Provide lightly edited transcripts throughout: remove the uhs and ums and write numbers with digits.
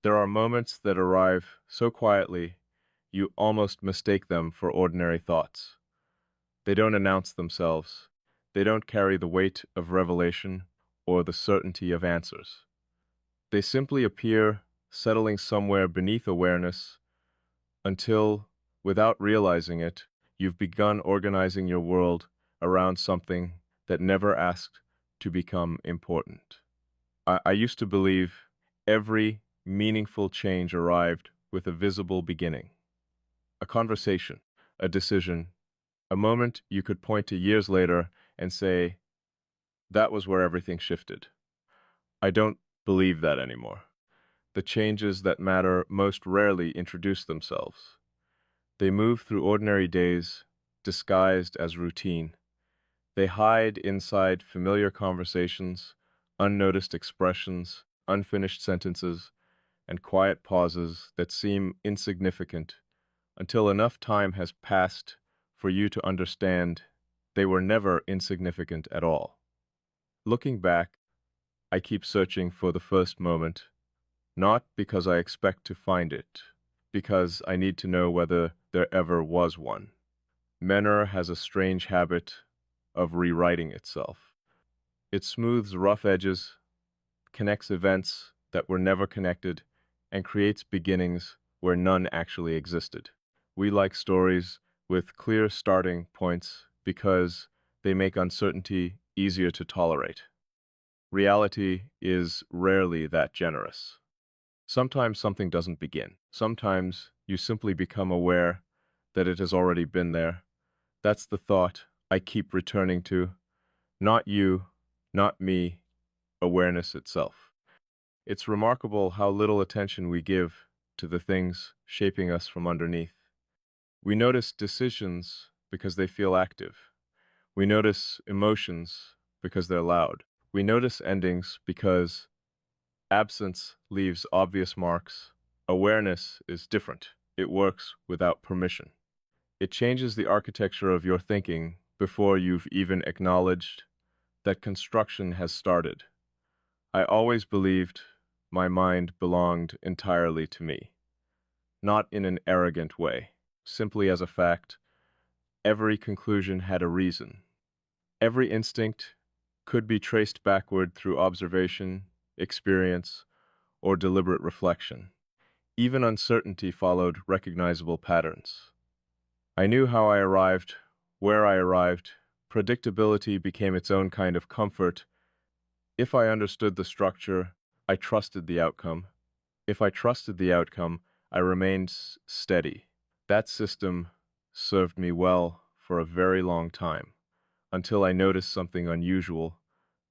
There are moments that arrive so quietly you almost mistake them for ordinary thoughts. They don't announce themselves. They don't carry the weight of revelation or the certainty of answers. They simply appear, settling somewhere beneath awareness until, without realizing it, you've begun organizing your world around something that never asked to become important. I used to believe every meaningful change arrived with a visible beginning. A conversation, a decision, a moment you could point to years later and say, that was where everything shifted. I don't believe that anymore. The changes that matter most rarely introduce themselves. They move through ordinary days, disguised as routine. They hide inside familiar conversations, unnoticed expressions, unfinished sentences, and quiet pauses that seem insignificant until enough time has passed for you to understand they were never insignificant at all. Looking back, I keep searching for the first moment, not because I expect to find it, because I need to know whether there ever was one. Menor has a strange habit of rewriting itself. It smooths rough edges, connects events that were never connected, and creates beginnings where none actually existed. We like stories with clear starting points because they make uncertainty easier to tolerate. Reality is rarely that generous. Sometimes something doesn't begin. Sometimes you simply become aware that it has already been there. That's the thought I keep returning to. Not you, not me, awareness itself. It's remarkable how little attention we give to the things shaping us from underneath. We notice decisions because they feel active. We notice emotions because they're loud. We notice endings because absence leaves obvious marks. Awareness is different. It works without permission. It changes the architecture of your thinking before you've even acknowledged that construction has started. I always believed my mind belonged entirely to me, not in an arrogant way, simply as a fact. Every conclusion had a reason. Every instinct could be traced backward through observation, experience, or deliberate reflection. Even uncertainty followed recognizable patterns. I knew how I arrived, where I arrived. Predictability became its own kind of comfort. If I understood the structure, I trusted the outcome. If I trusted the outcome, I remained steady. That system served me well for a very long time, until I noticed something unusual,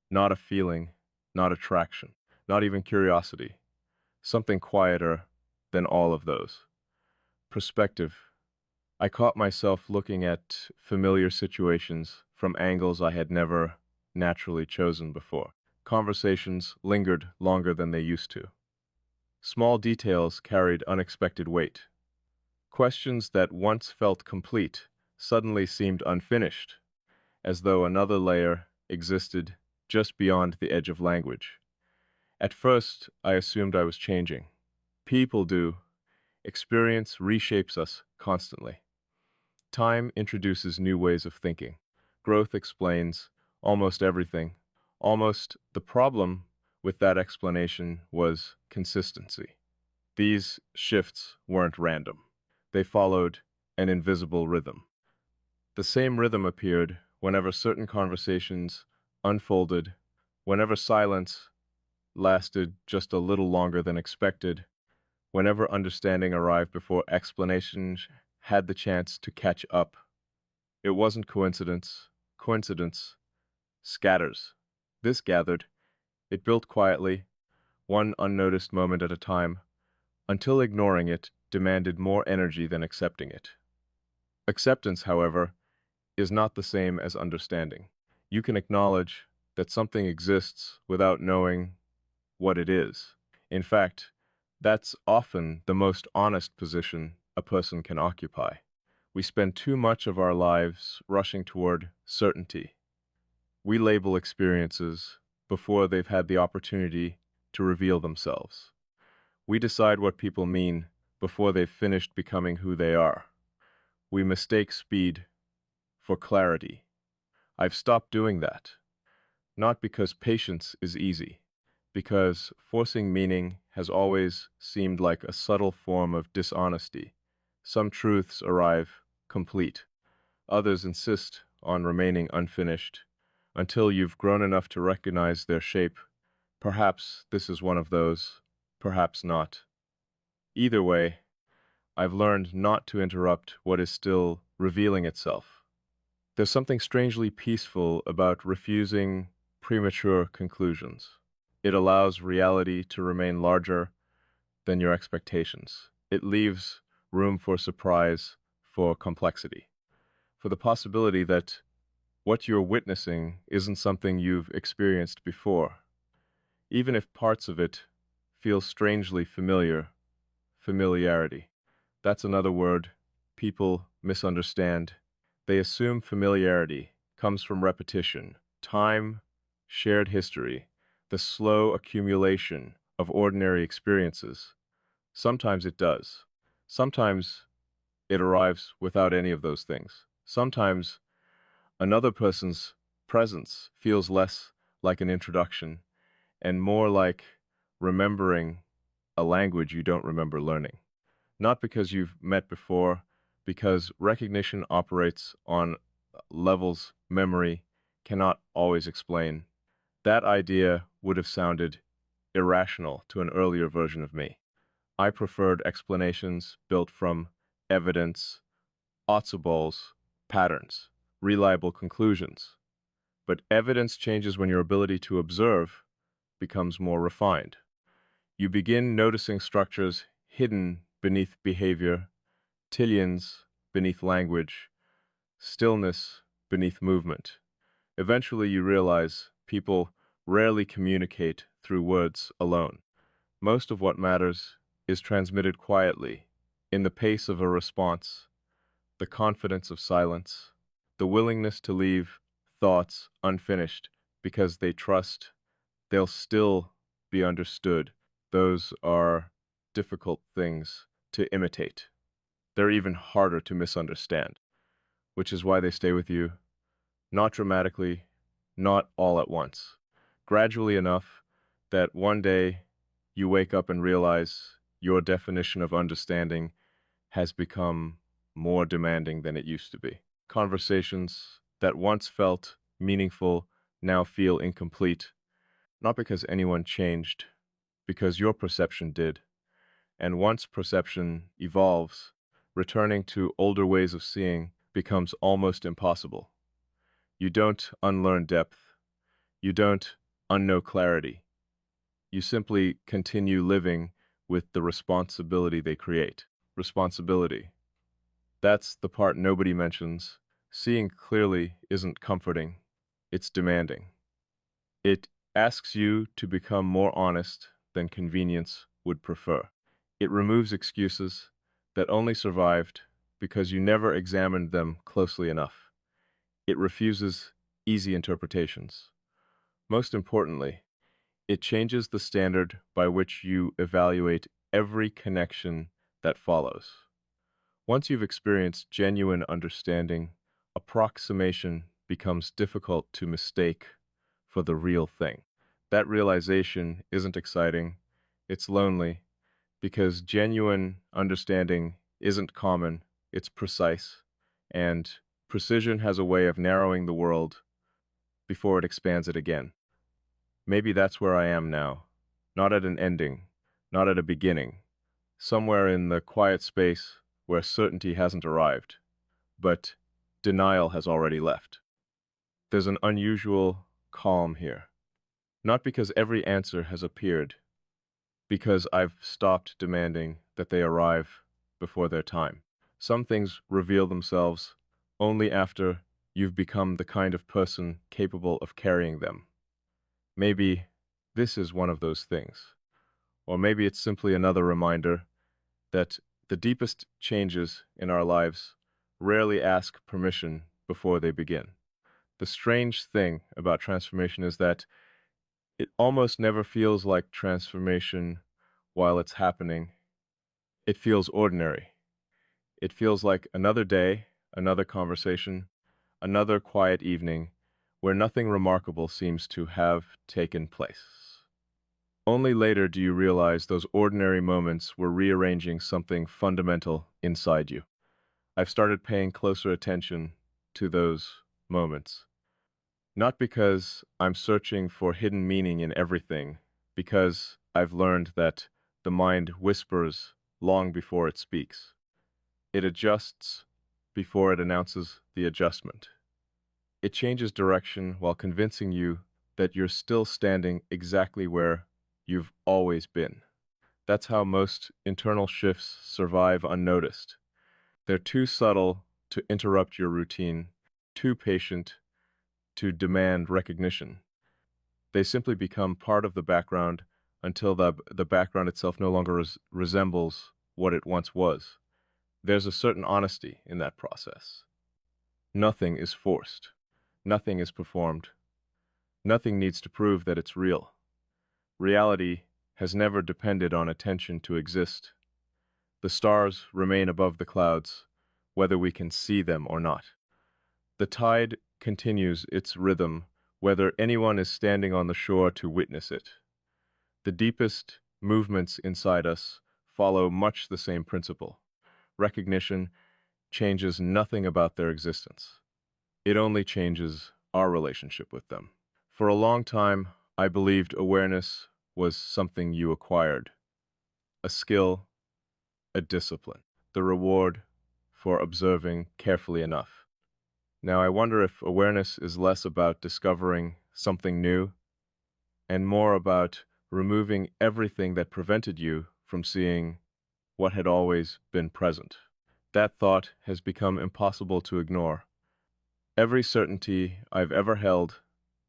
not a feeling, not attraction, not even curiosity, something quieter than all of those. Perspective. I caught myself looking at familiar situations from angles I had never naturally chosen before. Conversations lingered longer than they used to. Small details carried unexpected weight. Questions that once felt complete suddenly seemed unfinished, as though another layer existed just beyond the edge of language. At first, I assumed I was changing. People do. Experience reshapes us constantly. Time introduces new ways of thinking. Growth explains almost everything. Almost the problem with that explanation was consistency. These shifts weren't random. They followed an invisible rhythm. The same rhythm appeared whenever certain conversations unfolded, whenever silence lasted just a little longer than expected, whenever understanding arrived before explanation had the chance to catch up. It wasn't coincidence. Coincidence scatters. This gathered. It built quietly, one unnoticed moment at a time, until ignoring it demanded more energy than accepting it. Acceptance, however, is not the same as understanding. You can acknowledge that something exists without knowing what it is. In fact, that's often the most honest position a person can occupy. We spend too much of our lives rushing toward certainty. We label experiences before they've had the opportunity to reveal themselves. We decide what people mean before they've finished becoming who they are. We mistake speed for clarity. I've stopped doing that, not because patience is easy, because forcing meaning has always seemed like a subtle form of dishonesty. Some truths arrive complete, others insist on remaining unfinished until you've grown enough to recognize their shape. Perhaps this is one of those, perhaps not. Either way, I've learned not to interrupt what is still revealing itself. There's something strangely peaceful about refusing premature conclusions. It allows reality to remain larger than your expectations. It leaves room for surprise, for complexity, for the possibility that what you're witnessing isn't something you've experienced before, even if parts of it feel strangely familiar. Familiarity. That's another word people misunderstand. They assume familiarity comes from repetition, time, shared history, the slow accumulation of ordinary experiences. Sometimes it does. Sometimes it arrives without any of those things. Sometimes another person's presence feels less like an introduction and more like remembering a language you don't remember learning. Not because you've met before, because recognition operates on levels memory cannot always explain. That idea would have sounded irrational to an earlier version of me. I preferred explanations built from evidence, otsuballs, patterns, reliable conclusions. But evidence changes when your ability to observe becomes more refined. You begin noticing structures hidden beneath behavior, tillions beneath language, stillness beneath movement. Eventually you realize people rarely communicate through words alone. Most of what matters is transmitted quietly, in the pace of a response, the confidence of silence, the willingness to leave thoughts unfinished because they trust they'll still be understood. Those are difficult things to imitate. They're even harder to misunderstand, which is why they stay with you, not dramatically, not all at once, gradually enough that one day you wake up and realize your definition of understanding has become more demanding than it used to be. Conversations that once felt meaningful now feel incomplete, not because anyone changed, because your perception did. And once perception evolves, returning to older ways of seeing becomes almost impossible. You don't unlearn depth. You don't unknow clarity. You simply continue living with the responsibility they create. Responsibility. That's the part nobody mentions. Seeing clearly isn't comforting. It's demanding. It asks you to become more honest than convenience would prefer. It removes excuses that only survived because you never examined them closely enough. It refuses easy interpretations. Most importantly, it changes the standard by which you evaluate every connection that follows. Once you've experienced genuine understanding, approximation becomes difficult to mistake for the real thing. That realization isn't exciting, it's lonely, because genuine understanding isn't common, it's precise, and precision has a way of narrowing the world before it expands it again. Maybe that's where I am now, not at an ending, not at a beginning, somewhere in the quiet space where certainty hasn't arrived, but denial has already left. There's an unusual calm here, not because every answer has appeared, because I've stopped demanding that they arrive before their time. Some things reveal themselves only after you've become the kind of person capable of carrying them. Maybe this is one of those things. Or maybe it's simply another reminder that the deepest changes in our lives rarely ask permission before they begin. The strange thing about transformation is that it almost never feels like transformation while it's happening, it feels ordinary. It feels like another day, another conversation, another quiet evening where nothing remarkable seems to have taken place. Only later do you realize those ordinary moments were rearranging something fundamental inside you. I've started paying closer attention to those moments. Not because I'm searching for hidden meaning in everything, because I've learned that the mind whispers long before it speaks. It adjusts before it announces the adjustment. It changes direction while convincing you that you're still standing exactly where you've always been. That's how most internal shifts survive unnoticed. They're too subtle to interrupt your routine, too patient to demand recognition. They simply become part of the background until the background itself no longer resembles what it once was. There's a certain honesty in that process. Nothing is forced. Nothing is performed. Nothing needs to prove that it's real. Reality has never depended on attention to exist. The stars remain above the clouds, whether we can see them or not. The tide continues its rhythm, whether anyone is standing on the shore to witness it. The deepest movements inside us follow much the same principle. Recognition changes nothing about their existence. It only changes our relationship with them. For a long time, I believed awareness was something you acquired, a skill, a discipline, the reward for observing carefully enough. Now, I wonder if awareness is less about discovering something new and more about removing everything that prevented you from seeing what had always been present. That thought has become impossible to ignore. Every certainty I've ever held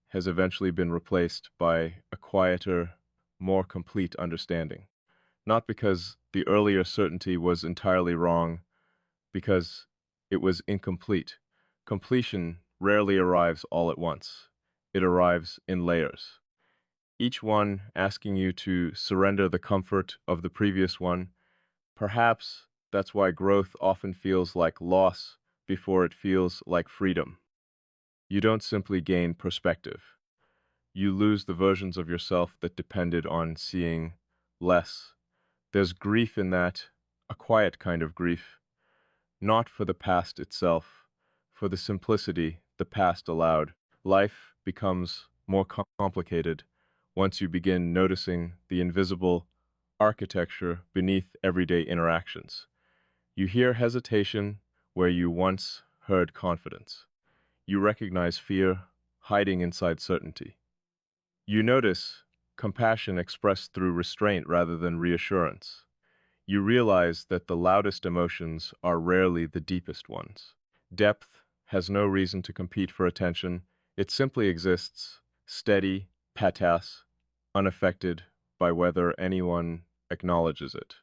has eventually been replaced by a quieter, more complete understanding. Not because the earlier certainty was entirely wrong, because it was incomplete. Completion rarely arrives all at once. It arrives in layers, each one asking you to surrender the comfort of the previous one. Perhaps that's why growth often feels like loss before it feels like freedom. You don't simply gain perspective. You lose the versions of yourself that depended on seeing less. There's grief in that, a quiet kind of grief, not for the past itself, for the simplicity the past allowed. Life becomes more complicated once you begin noticing the invisible architecture beneath everyday interactions. You hear hesitation where you once heard confidence. You recognize fear hiding inside certainty. You notice compassion expressed through restraint rather than reassurance. You realize that the loudest emotions are rarely the deepest ones. Depth has no reason to compete for attention. It simply exists, steady, patas, unaffected by whether anyone acknowledges it.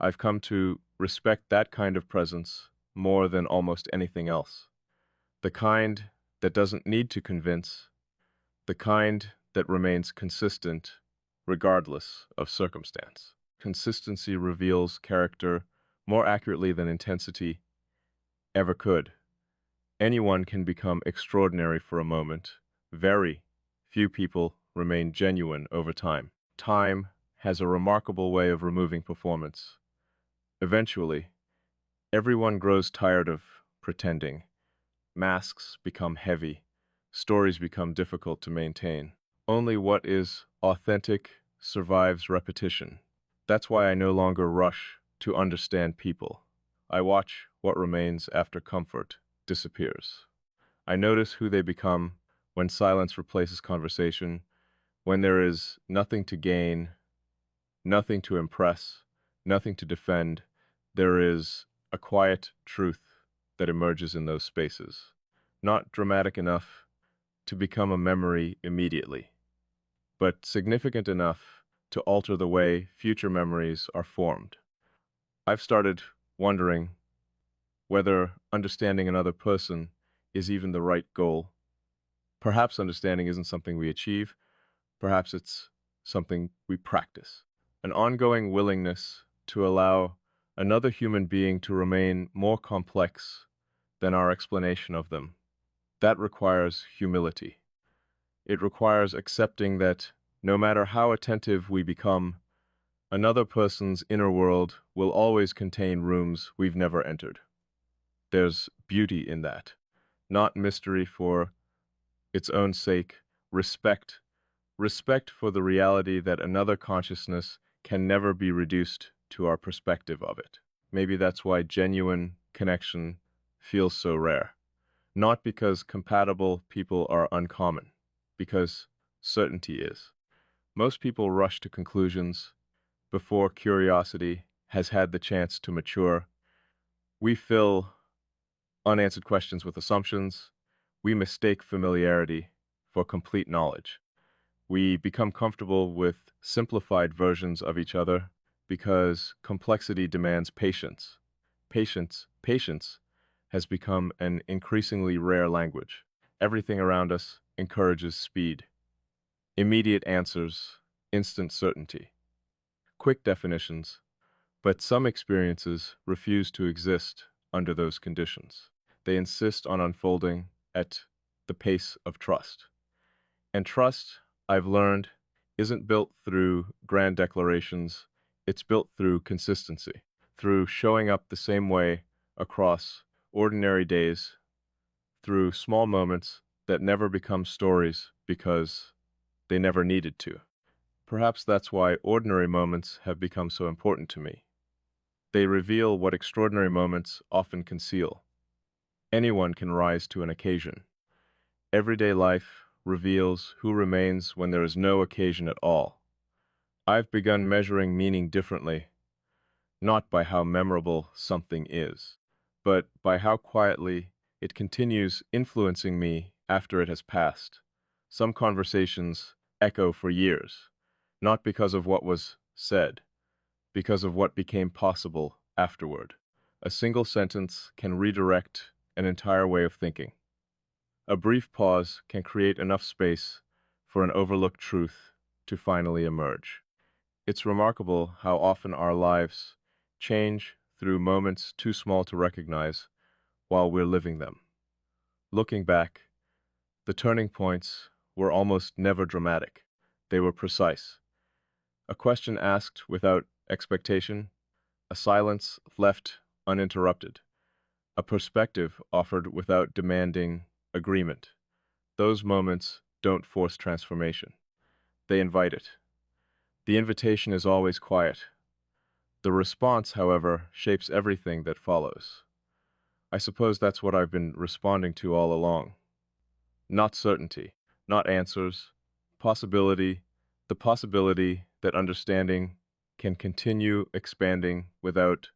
I've come to respect that kind of presence more than almost anything else. The kind that doesn't need to convince, the kind that remains consistent regardless of circumstance. Consistency reveals character more accurately than intensity ever could. Anyone can become extraordinary for a moment. Very few people remain genuine over time. Time has a remarkable way of removing performance. Eventually, everyone grows tired of pretending. Masks become heavy. Stories become difficult to maintain. Only what is authentic survives repetition. That's why I no longer rush to understand people. I watch what remains after comfort disappears. I notice who they become when silence replaces conversation, when there is nothing to gain, nothing to impress, nothing to defend. There is a quiet truth that emerges in those spaces, not dramatic enough to become a memory immediately, but significant enough to alter the way future memories are formed. I've started wondering whether understanding another person is even the right goal. Perhaps understanding isn't something we achieve, perhaps it's something we practice. an ongoing willingness to allow another human being to remain more complex than our explanation of them. That requires humility. It requires accepting that no matter how attentive we become, another person's inner world will always contain rooms we've never entered. There's beauty in that, not mystery for its own sake, respect, respect for the reality that another consciousness can never be reduced to our perspective of it. Maybe that's why genuine connection feels so rare. Not because compatible people are uncommon, because certainty is. Most people rush to conclusions before curiosity has had the chance to mature. We fill unanswered questions with assumptions. We mistake familiarity for complete knowledge. We become comfortable with simplified versions of each other because complexity demands patience. Patience has become an increasingly rare language. Everything around us encourages speed, immediate answers, instant certainty, quick definitions, but some experiences refuse to exist under those conditions. They insist on unfolding at the pace of trust. And trust, I've learned, isn't built through grand declarations, it's built through consistency, through showing up the same way across ordinary days, through small moments that never become stories because they never needed to. Perhaps that's why ordinary moments have become so important to me. They reveal what extraordinary moments often conceal. Anyone can rise to an occasion. Everyday life reveals who remains when there is no occasion at all. I've begun measuring meaning differently, not by how memorable something is, but by how quietly it continues influencing me after it has passed. Some conversations echo for years, not because of what was said, because of what became possible afterward. A single sentence can redirect an entire way of thinking. A brief pause can create enough space for an overlooked truth to finally emerge. It's remarkable how often our lives change through moments too small to recognize while we're living them. Looking back, the turning points were almost never dramatic. They were precise. A question asked without expectation, a silence left uninterrupted, a perspective offered without demanding agreement. Those moments don't force transformation. They invite it. The invitation is always quiet. The response, however, shapes everything that follows. I suppose that's what I've been responding to all along. Not certainty, not answers, possibility, the possibility that understanding can continue expanding without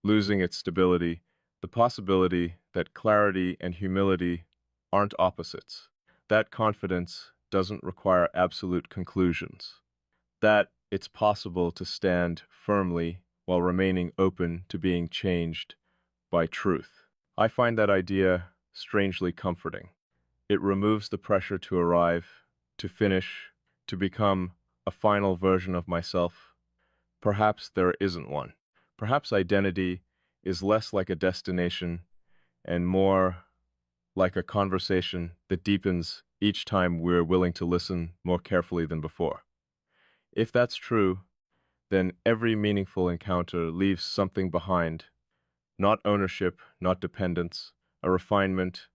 losing its stability, the possibility that clarity and humility aren't opposites, that confidence doesn't require absolute conclusions, that it's possible to stand firmly while remaining open to being changed by truth. I find that idea strangely comforting. It removes the pressure to arrive, to finish, to become a final version of myself. Perhaps there isn't one. Perhaps identity is less like a destination and more like a conversation that deepens each time we're willing to listen more carefully than before. If that's true, then every meaningful encounter leaves something behind, not ownership, not dependence, a refinement,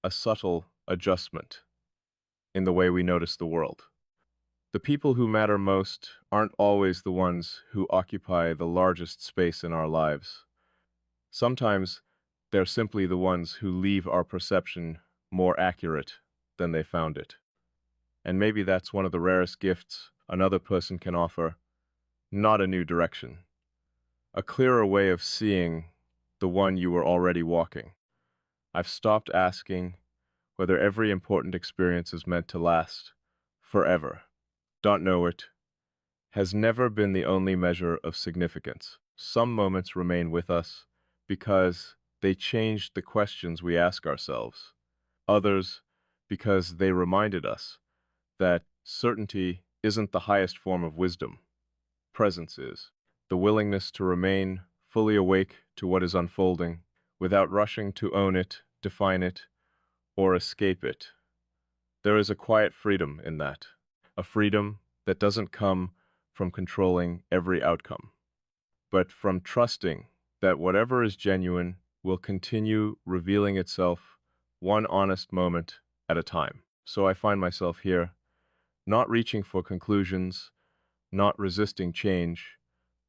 a subtle adjustment in the way we notice the world. The people who matter most aren't always the ones who occupy the largest space in our lives. Sometimes they're simply the ones who leave our perception more accurate than they found it. And maybe that's one of the rarest gifts another person can offer, not a new direction, a clearer way of seeing the one you were already walking. I've stopped asking whether every important experience is meant to last forever. Don't know it has never been the only measure of significance. Some moments remain with us because they changed the questions we ask ourselves. Others because they reminded us that certainty isn't the highest form of wisdom. presence is. The willingness to remain fully awake to what is unfolding, without rushing to own it, define it, or escape it. There is a quiet freedom in that, a freedom that doesn't come from controlling every outcome, but from trusting that whatever is genuine will continue revealing itself one honest moment at a time. So I find myself here, not reaching for conclusions, not resisting change,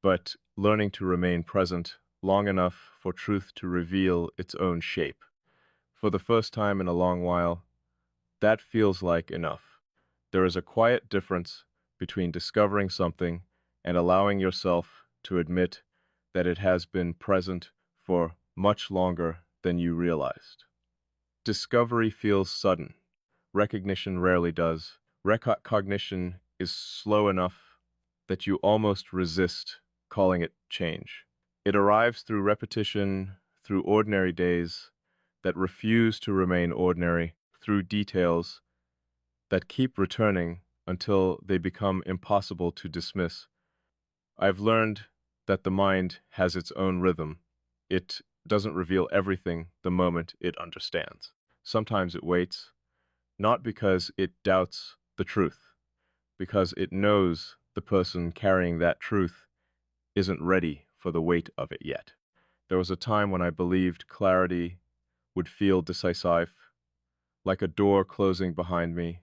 but learning to remain present long enough for truth to reveal its own shape. For the first time in a long while, that feels like enough. There is a quiet difference between discovering something and allowing yourself to admit that it has been present for much longer than you realized. Discovery feels sudden. Recognition rarely does. Recognition is slow enough that you almost resist calling it change. It arrives through repetition, through ordinary days that refuse to remain ordinary, through details that keep returning until they become impossible to dismiss. I've learned that the mind has its own rhythm. It doesn't reveal everything the moment it understands. Sometimes it waits, not because it doubts the truth, because it knows the person carrying that truth isn't ready for the weight of it yet. There was a time when I believed clarity would feel decisive, like a door closing behind me,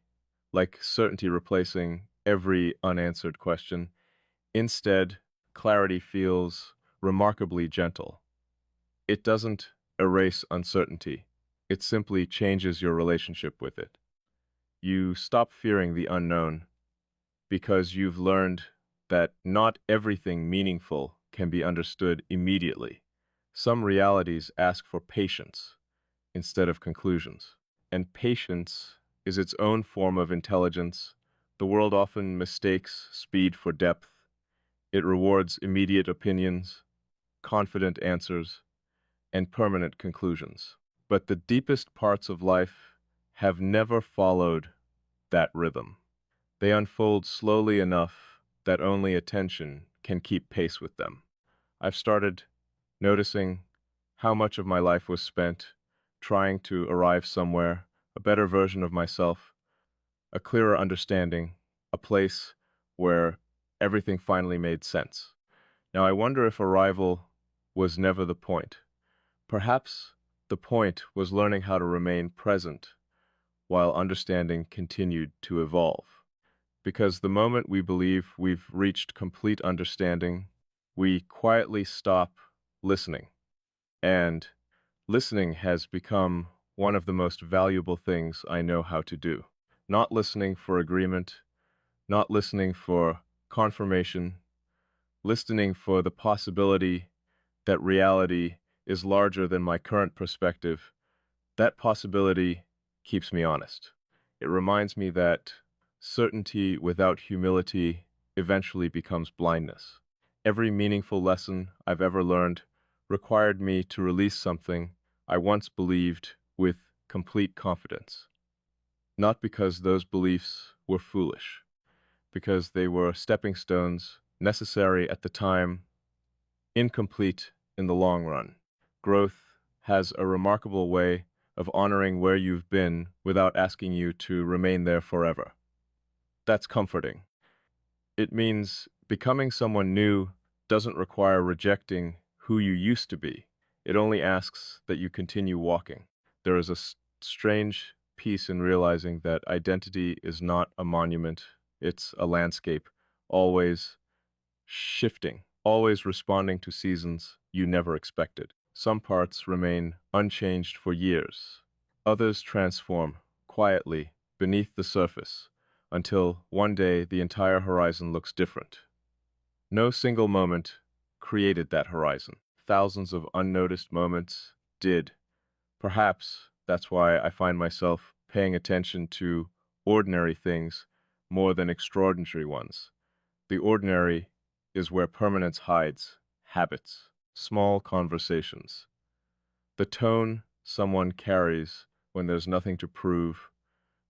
like certainty replacing every unanswered question. Instead, clarity feels remarkably gentle. It doesn't erase uncertainty. It simply changes your relationship with it. You stop fearing the unknown because you've learned that not everything meaningful can be understood immediately. Some realities ask for patience instead of conclusions. And patience is its own form of intelligence. The world often mistakes speed for depth. It rewards immediate opinions, confident answers, and permanent conclusions. But the deepest parts of life have never followed that rhythm. They unfold slowly enough that only attention can keep pace with them. I've started noticing how much of my life was spent trying to arrive somewhere, a better version of myself, a clearer understanding, a place where everything finally made sense. Now I wonder if arrival was never the point. Perhaps the point was learning how to remain present while understanding continued to evolve. Because the moment we believe we've reached complete understanding, we quietly stop listening. And listening has become one of the most valuable things I know how to do. Not listening for agreement, not listening for confirmation, listening for the possibility that reality is larger than my current perspective. That possibility keeps me honest. It reminds me that certainty without humility eventually becomes blindness. Every meaningful lesson I've ever learned required me to release something I once believed with complete confidence. Not because those beliefs were foolish, because they were stepping stones necessary at the time, incomplete in the long run. Growth has a remarkable way of honoring where you've been without asking you to remain there forever. That's comforting. It means becoming someone new doesn't require rejecting who you used to be. It only asks that you continue walking. There is a strange peace in realizing that identity is not a monument, it's a landscape, always shifting, always responding to seasons you never expected. Some parts remain unchanged for years. Others transform quietly beneath the surface until one day the entire horizon looks different. No single moment created that horizon. Thousands of unnoticed moments did. Perhaps that's why I find myself paying attention to ordinary things more than extraordinary ones. The ordinary is where permanence hides, habits, small conversations. The tone someone carries when there's nothing to prove,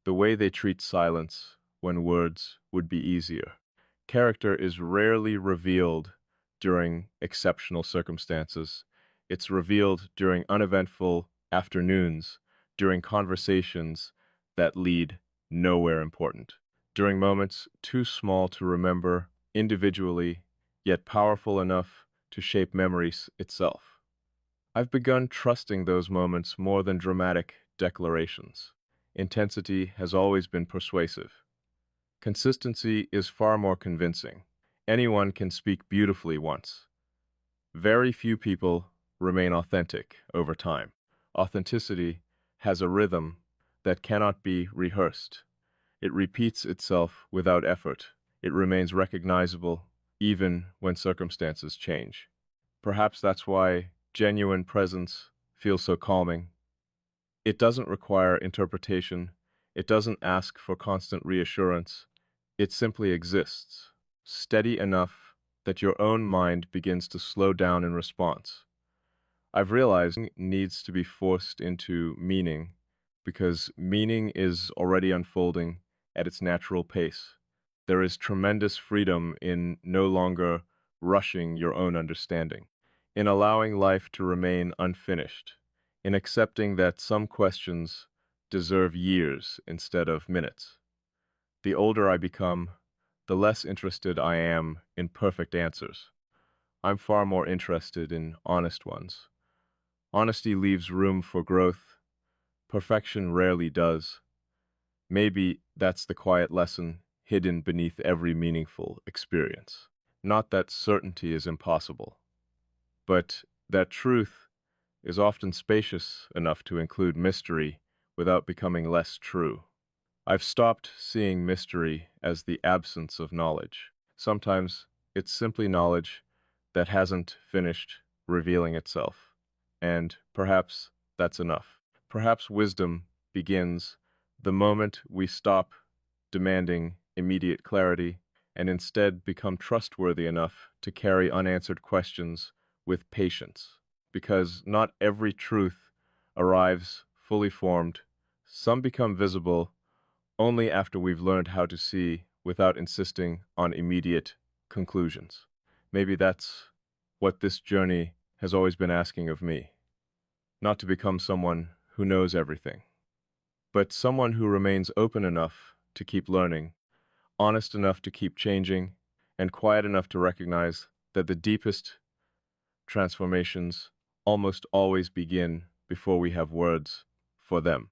the way they treat silence when words would be easier. Character is rarely revealed during exceptional circumstances. It's revealed during uneventful afternoons, during conversations that lead nowhere important, during moments too small to remember individually, yet powerful enough to shape memories itself. I've begun trusting those moments more than dramatic declarations. Intensity has always been persuasive. Consistency is far more convincing. Anyone can speak beautifully once. Very few people remain authentic over time. Authenticity has a rhythm that cannot be rehearsed. It repeats itself without effort. It remains recognizable even when circumstances change. Perhaps that's why genuine presence feels so calming. It doesn't require interpretation. It doesn't ask for constant reassurance. It simply exists, steady enough that your own mind begins to slow down in response. I've realized needs to be forced into meaning because meaning is already unfolding at its natural pace. There is tremendous freedom in no longer rushing your own understanding, in allowing life to remain unfinished, in accepting that some questions deserve years instead of minutes. The older I become, the less interested I am in perfect answers. I'm far more interested in honest ones. Honesty leaves room for growth. Perfection rarely does. Maybe that's the quiet lesson hidden beneath every meaningful experience. Not that certainty is impossible, but that truth is often spacious enough to include mystery without becoming less true. I've stopped seeing mystery as the absence of knowledge. Sometimes it's simply knowledge that hasn't finished revealing itself. And perhaps that's enough. Perhaps wisdom begins the moment we stop demanding immediate clarity and instead become trustworthy enough to carry unanswered questions with patience. Because not every truth arrives fully formed. Some become visible only after we've learned how to see without insisting on immediate conclusions. Maybe that's what this journey has always been asking of me. Not to become someone who knows everything, but someone who remains open enough to keep learning, honest enough to keep changing, and quiet enough to recognize that the deepest transformations almost always begin before we have words for them.